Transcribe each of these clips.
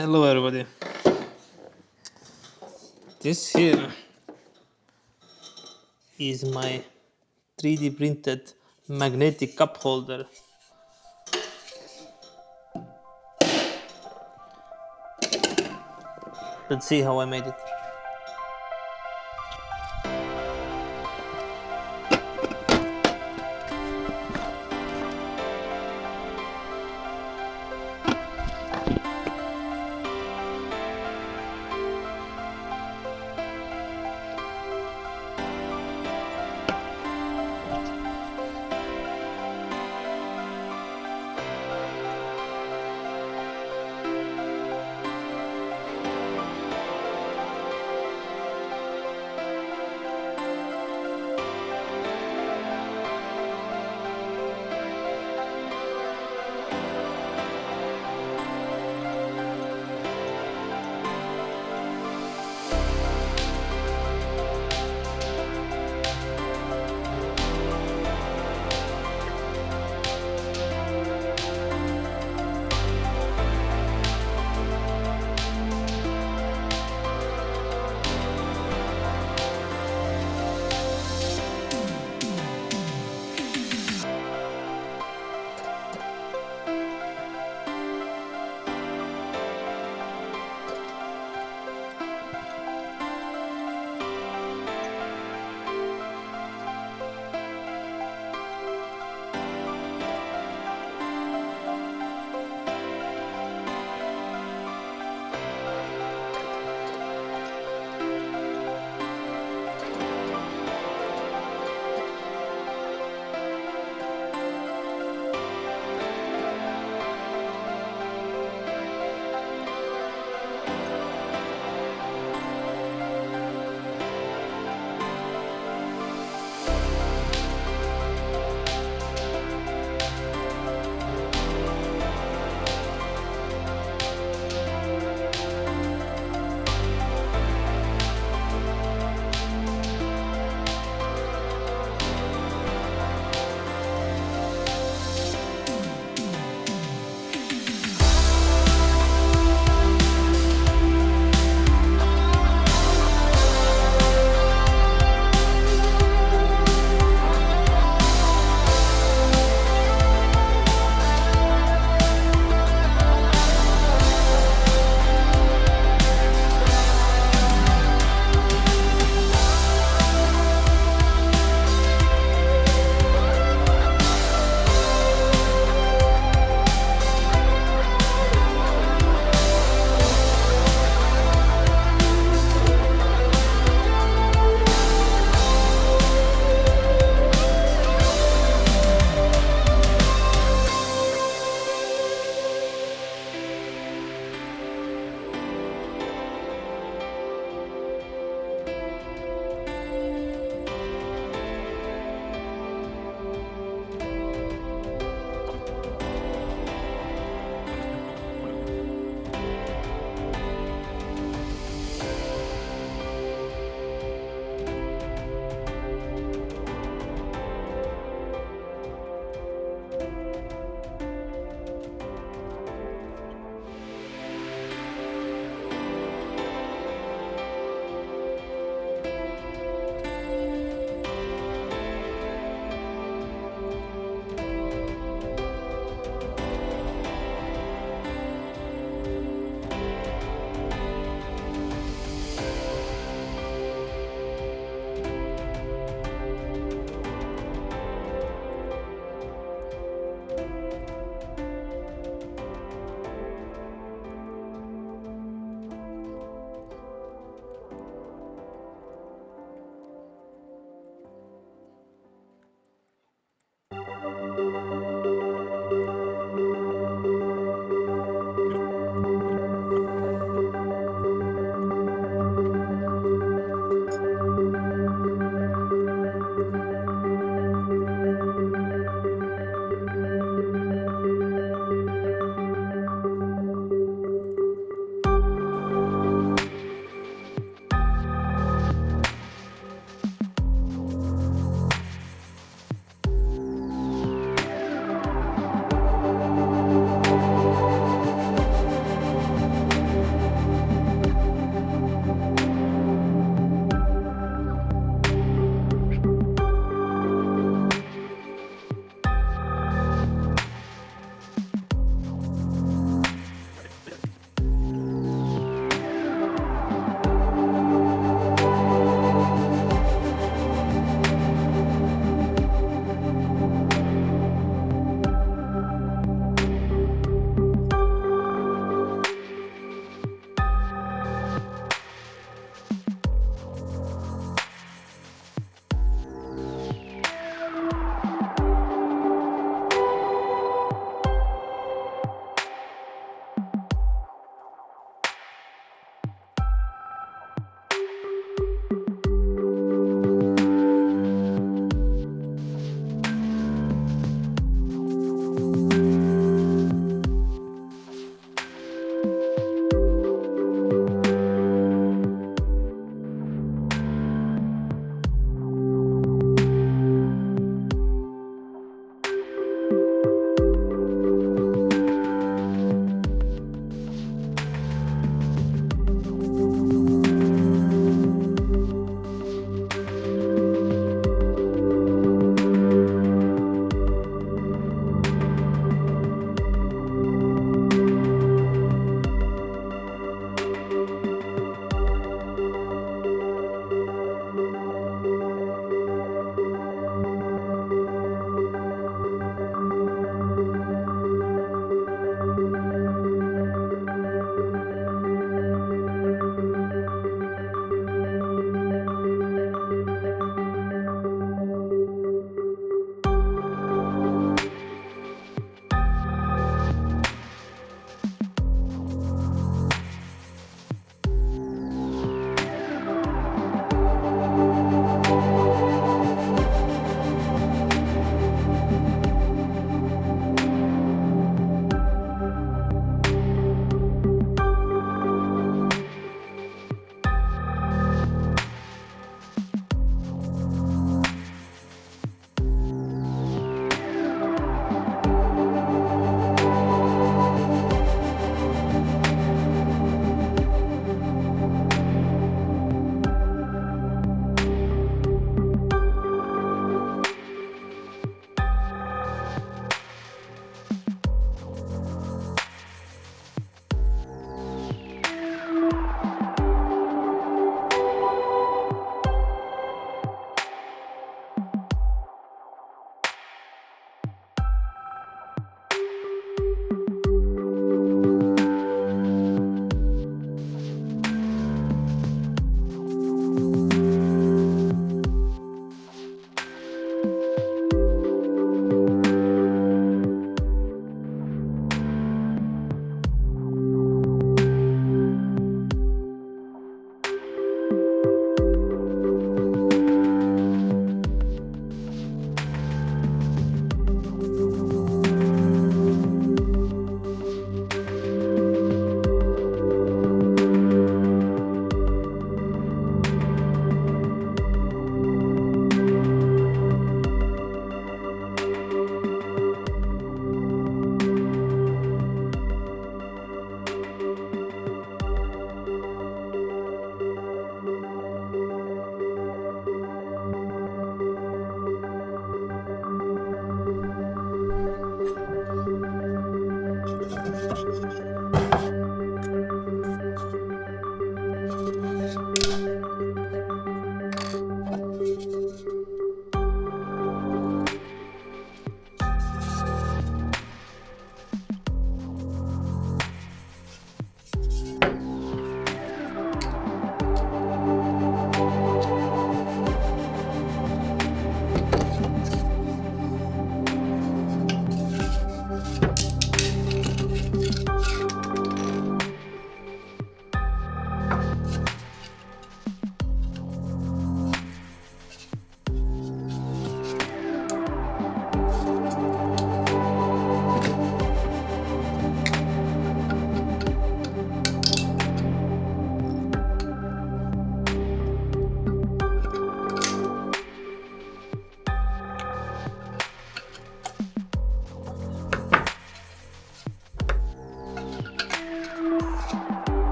Hello everybody. This here is my 3D printed magnetic cup holder. Let's see how I made it.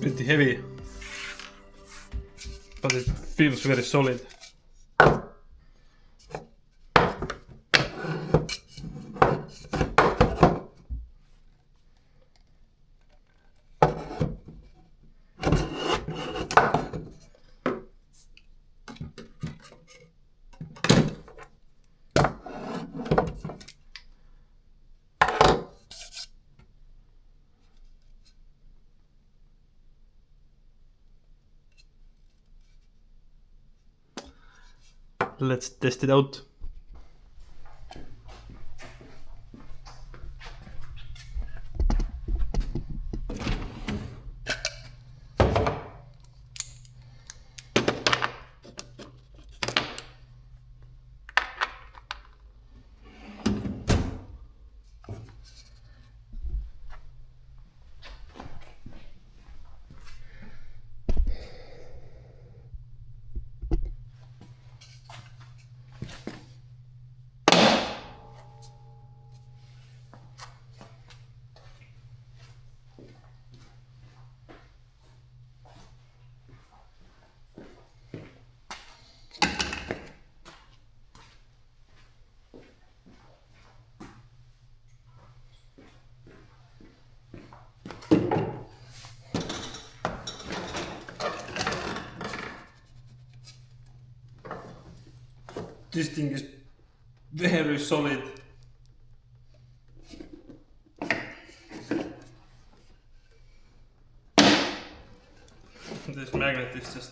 Pretty heavy, but it feels very solid. Let's test it out. This thing is very solid. This magnet is just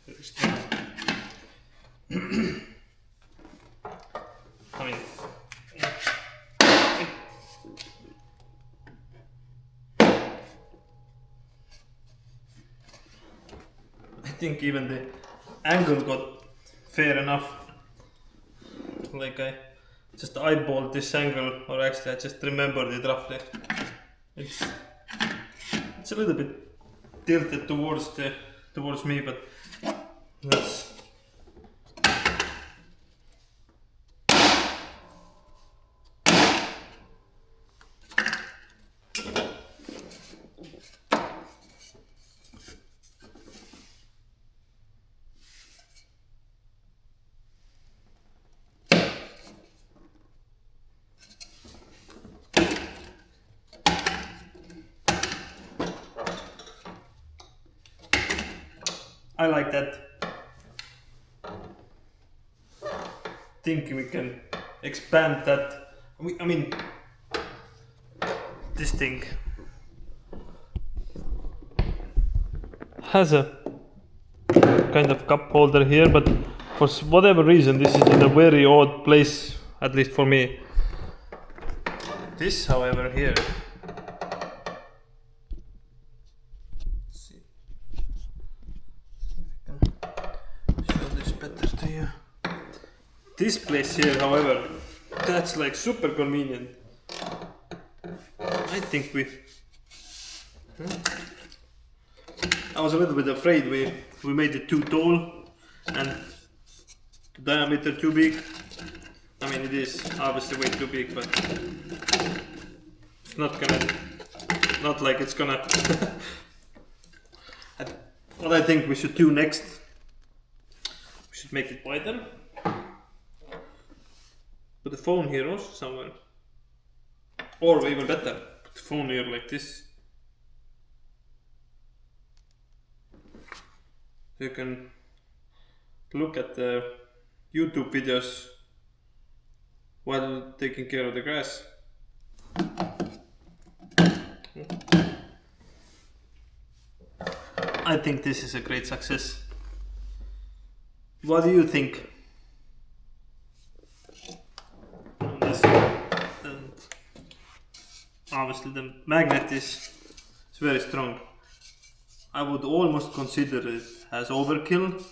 very strong. I mean, I think even the angle got fair enough. Like I just eyeballed this angle, or actually I just remembered it roughly. It's a little bit tilted towards me, but let's. I like that. Think we can expand that. I mean, this thing has a kind of cup holder here, but for whatever reason this is in a very odd place, at least for me. This, however, here. This place here, however, that's like super convenient. I think I was a little bit afraid we made it too tall and the diameter too big. I mean, it is obviously way too big, but it's not like it's gonna. What I think we should do next, we should make it wider. Put the phone here also somewhere. Or even better, put the phone here like this. You can look at the YouTube videos while taking care of the grass. I think this is a great success. What do you think? Obviously the magnet is very strong. I would almost consider it as overkill,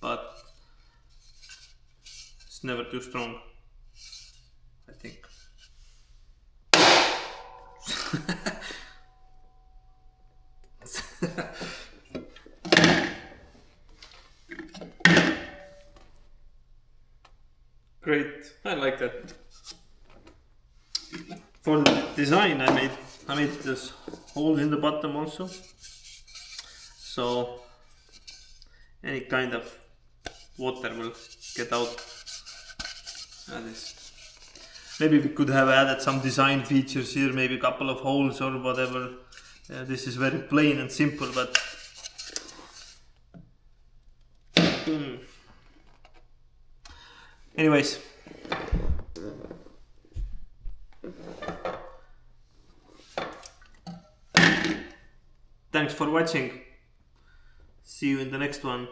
but it's never too strong, I think. Great, I like that. For the design, I made this holes in the bottom also, so any kind of water will get out. Maybe we could have added some design features here, maybe a couple of holes or whatever. This is very plain and simple, but anyways, thanks for watching. See you in the next one.